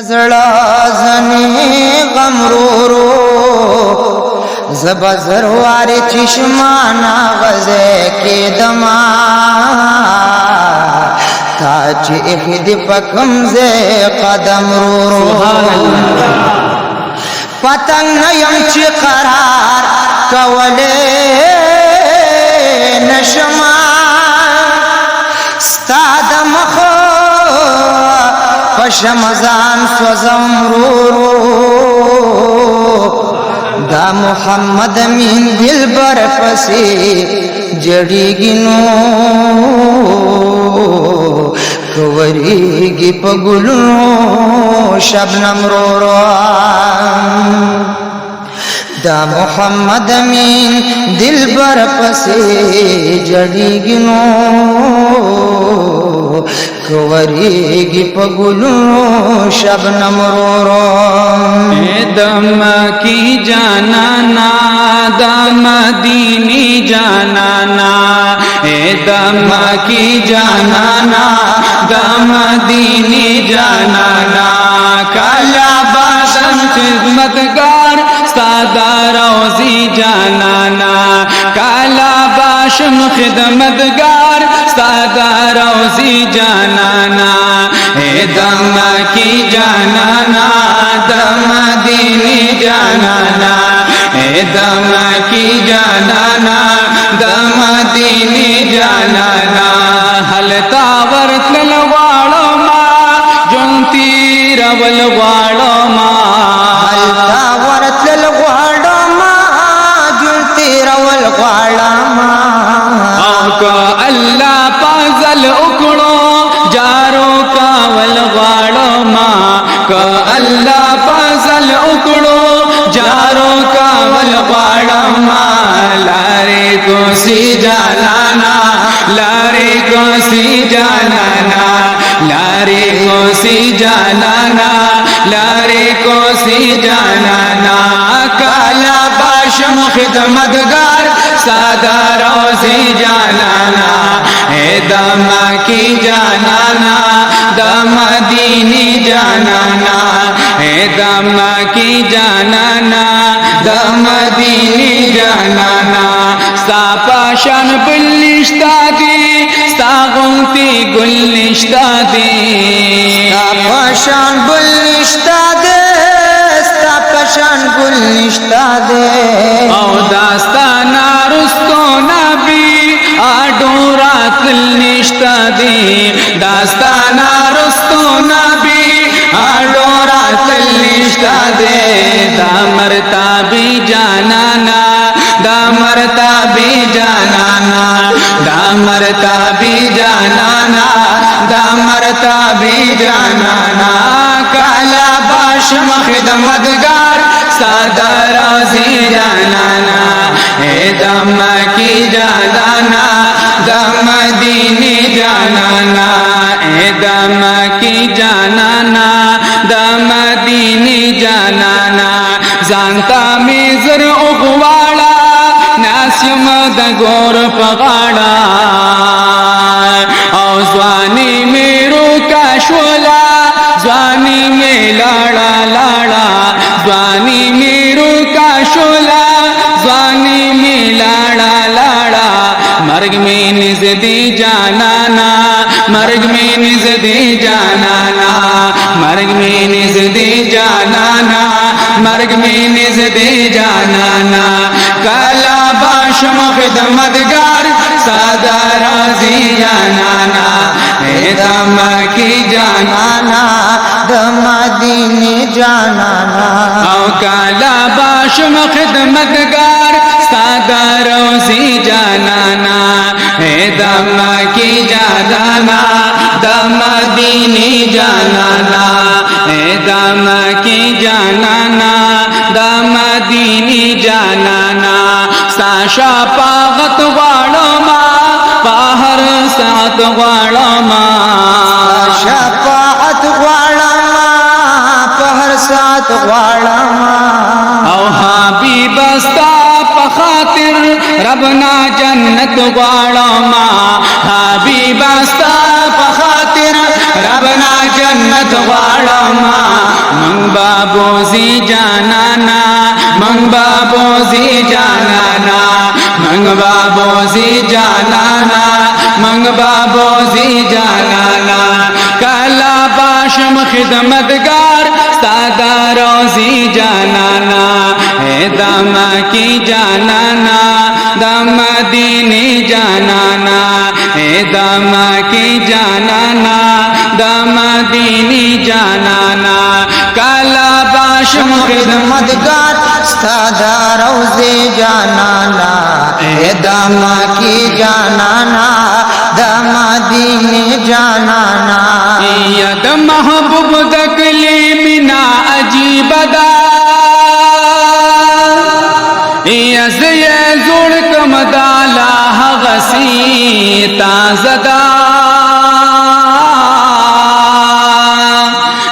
زړه زنی غمرورو زبزر واری چشمانا غزه کې دما تاج اخد پکم زه قدم رورو پتنګ نیم چې قرار کوله نشما ستاد مخ پشمزان سوزم رورو دا محمد امین دلبر پسی جڑیگی نو کوریگی پگلو شبنم رورو دا محمد امین دلبر پسی جڑیگی نو کوریگی پگلو شبنم رورو دم کی جانانا دم دینی جانانا دم کی جانانا دم دینی جانانا کالا باشم خدمتگار سادا روزی جانانا کالا باشم خدمتگار سادا روزی جانانا دم کی جانانا دم دینی جانانا دم کی جانانا دم دینی جانانا حلتا ورتل واړو ما جونتی رول واړو ما حلتا ورتل واړو ما جونتی رول واړو ما او کو الله فضل وکړو جارو کاول واړو ما کو الله فضل وکړو جارو کاول واړو ما لارې کو سی جانانا لارې کو سی جانانا لارې کو سی جانانا لارې کو سی جانانا کالا باشم خدمتگار سادا روزی جانانا دم کی جانانا دم دینی جانانا دم کی جانانا دم دینی جانانا ستا پاشان بل نشتا دی ستا غنتی گل نشتا دی ستا پاشان بل نشتا دی ستا پاشان گل نشتا دی او داستانا رستو نبی آڈو راتل نشتا دی داستانا رستو نبی آڈو راتل نشتا دی دا مرتابی جانانا دا مرتابی جانانا دا مرتابی جانانا دا مرتابی جانانا کالا باشم خدمتگار سادا رازی جانانا دم کی جانانا دم دینی جانانا دم کی جانانا دم دینی جانانا زانتا میزر اغوالا ناسیم دا گور پغاڑا او زوانی میرو کاشولا زوانی می لاڑا لاڑا زوانی میرو کاشولا زوانی می لاڑا لاڑا مرگ میں نزدی جانانا مرگ میں نزدی جانانا مرگ میں نزدی جانانا مرگ میں نزدی جانانا کالا باشم خدمتگار سادا رازی جانانا دم کی جانانا دم دینی جانانا او کالا باشم خدمتگار سادا روزی جانانا دم کی جانانا دم دینی جانانا دم کی جانانا دم دینی جانانا ساشا پاغت واړو ما پاهر سات واړو ما شفاعت غواړم په هر ساعت غواړم او حبیب استا په خاطر ربنا جنت غواړم حبیب استا په خاطر ربنا جنت غواړم बाबूजी जानाना मंग बाबूजी जानाना मंग बाबूजी जानाना मंग बाबूजी जानाना काला बाशम खिदमतगार सादा रोजी जानाना है दामा की जानाना दामा दीनी जानाना है दामा की जानाना दामा दीनी जानाना काला बाशम खिदमतगार सादा रोज़े जानाना ए दामा की जानाना दामा दीनी जानाना यद महबूब दकली मिना अजीबदा यज ये जुड़ कमदाला हगसी ताजदा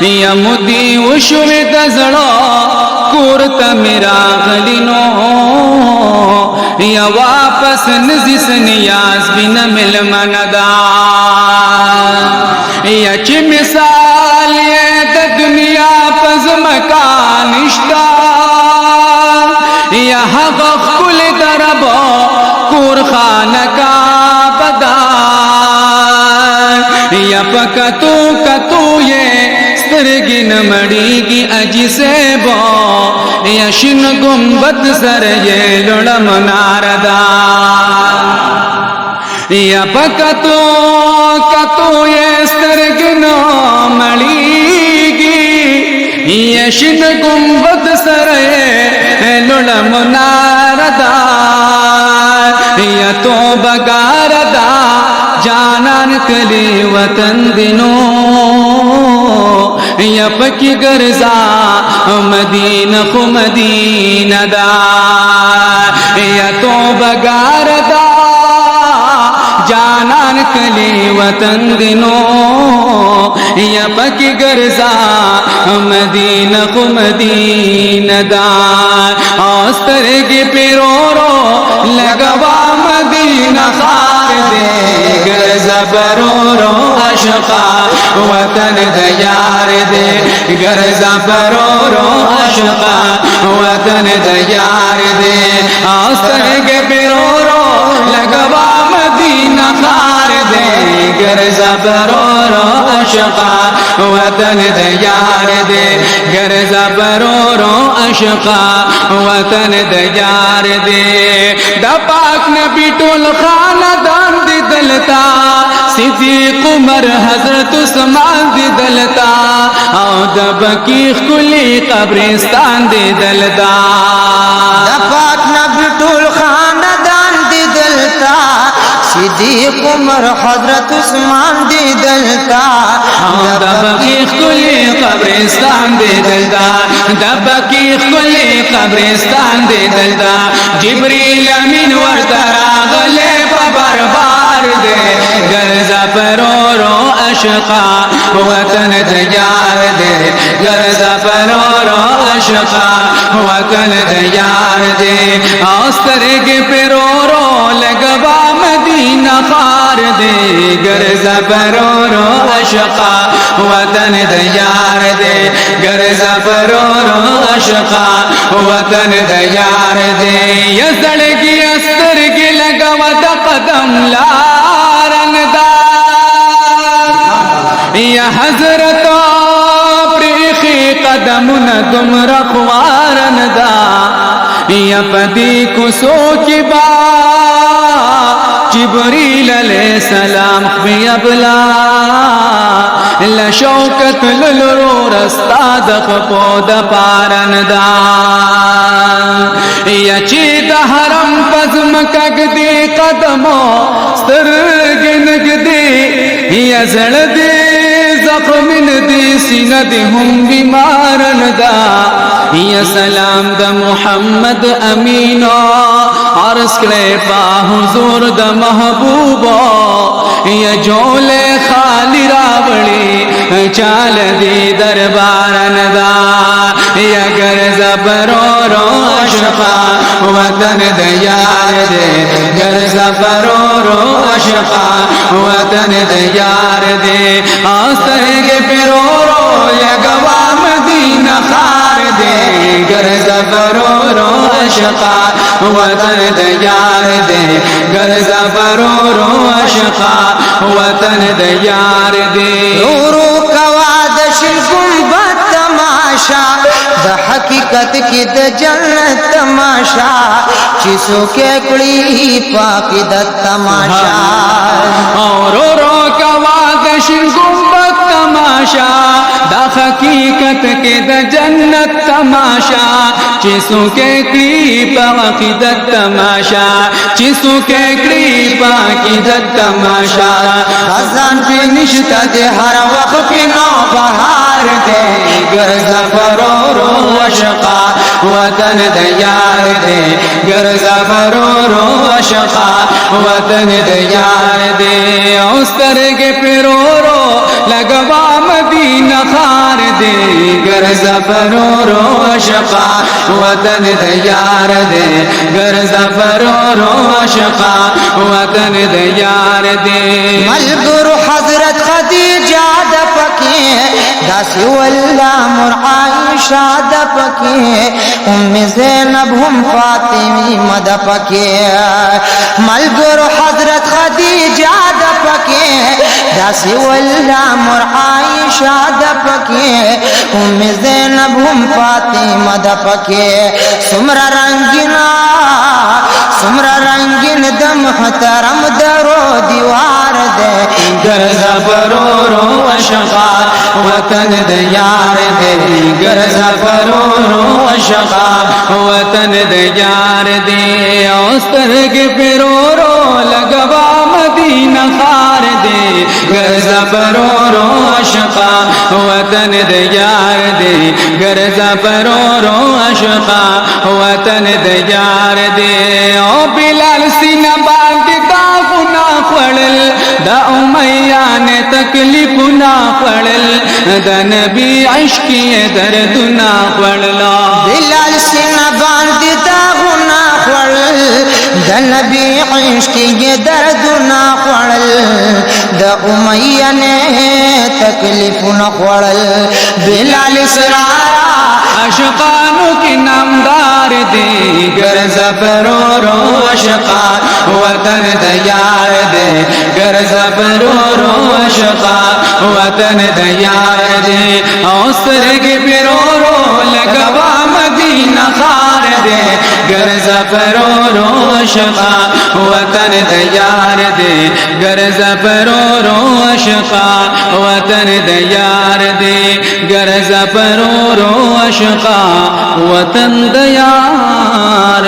यमुदी उशवे दजड़ो कुर्त मेरा गलिनो या वापस नजिस नियाज बिन मिल मनदा यच मिसाल ये द दुनिया पज मकानिश्ता यहाँ कुल दरब कुर खान का बदा या पकतू कतू ये स्तरगिन मड़ीगी अजी से बो यशिन गुम्बद सर ये लुड़म नारदा या पकतू कतू ये स्तरगिन मड़ीगी यशिन गुम्बद सर ये लुड़म नारदा या तो बगारदा जानान कली वतन दिनो यपकी गर्जा मदीना खु मदीना दा या तो बगारदा जानान कली वतन दिनो यपकी गर्जा मदीना खु मदीना दा औस्तर के पिरोरो लगवा मदीना खार दे गर्जा बरोरो अशका वतन दयार दे गर्जा बरोरो अशका वतन दयार दे औस्तर के पिरोरो लगवा मदीना खार दे गर्जा बरोरो अशका वतन दयार दे गर्जा बरोरो अशका वतन दयार दे दपाक नबी टोल खानदान दी दलता सिद्दीक उमर हजरत उस्मान दी दलता और दबकी खुली कब्रिस्तान दी दलता दपाक नबी टोल खानदान दी दलता सिद्दीक उमर हजरत उस्मान दी दलता दबकी खुली कब्रिस्तान दे दलता दबकी खुली कब्रिस्तान दे दलता जिब्रील अमीन वर्तरा गले बरबार दे गर्जा परोरो अशका वतन दयार दे गर्जा परोरो अशका वतन दयार दे औस्तर के पिरोरो लगवा मदीना खार दे गर्जा परोरो अशका वतन दयार दे गर्जा परोरो अशका वतन दयार दे यसड़ की अस्तर की लगवत कदम लारनदा या हजरत प्रीखी कदम न तुम रखवारनदा या पति कुसो की बा जिब्रील अलैहिस्सलाम अबला लशौकत लुलरो रस्ता दख पोद पारनदा यची हरम पज़म कग दे कदमो सरगनग दे यजड़ दे जख्मिन दे सिनद हम बीमारन दा या सलाम द मुहम्मद अमीनो अर्ज़ करे पा हुजूर द महबूबो या जोले खाली रावड़ी चाल दी दरबारन दा या गर्ज बरोरो अशका वतन दयार दे गर्ज बरोरो अशका वतन दयार दे आस्ते के पिरोरो या गवा मदीना खा ज़फ़रो रो अशका वतन दे यार दे गर ज़फ़रो रो अशका वतन दे यार दे रो कवादश गुंबद तमाशा द हकीकत की द जन्नत तमाशा चिसो के कड़ी पाकी द तमाशा और रो कवादश गुंबद तमाशा द हकीकत के द जन्नत तमाशा चिसो के कड़ी पाकी द तमाशा चिसो के कड़ी पाकी द तमाशा खजान पे निश्ता दे हर वक्त नौ बहार दे गर ज़फ़रो रो अशका वतन दे यार दे गर ज़फ़रो रो अशका वतन दे यार दे उस तरह के पिरो रो लगवा मदीना खार दे गर ज़फ़रो रो अशका वतन दे यार दे गर ज़फ़रो रो अशका वतन दे यार दे मलगुरु हजरत खदीजा द पके दासी वल्ला मुर आयशा द पके उम्मे ज़ैनब हम फातिमी मद पके मलगुरु हजरत खदीजा द पके दासी वल्ला मुर आयशा द पके उम्मे ज़ैनब हम फातिमा द पके सुमरा रंगीन दम हतरम दरो दीवार दे गर ज़फ़रो रो अशका वतन दे यार दे गर ज़फ़रो रो अशका वतन दे यार दे उस तरह के पिरो रो लगवा मदीना खार दे गर ज़फ़रो रो अशका वतन दे यार दे गर ज़फ़रो रो अशका वतन दे यार दे ओ बिलाल सीना बांधता गुना पड़ल द उमैया ने तकलीफ ना पड़ल द नबी इश्क़ी दर्द ना पड़ला बिलाल सीना बांधता गुना पड़ल द नबी इश्क़ी दर्द ना पड़ल द उमैया ने तकलीफ ना पड़ल बिलाल सरारा अशकानों की नामदार दे गर ज़फ़रो रो अशका वतन दे यार दे गर ज़फ़रो रो अशका वतन दे यार दे औसर के पिरो रो लगवा मदीना खार दे गर ज़फ़रो रो अशका वतन दे यार दे गर ज़फ़रो रो अशका वतन दे यार दे गर ज़फ़रो रो अशका वतन दे यार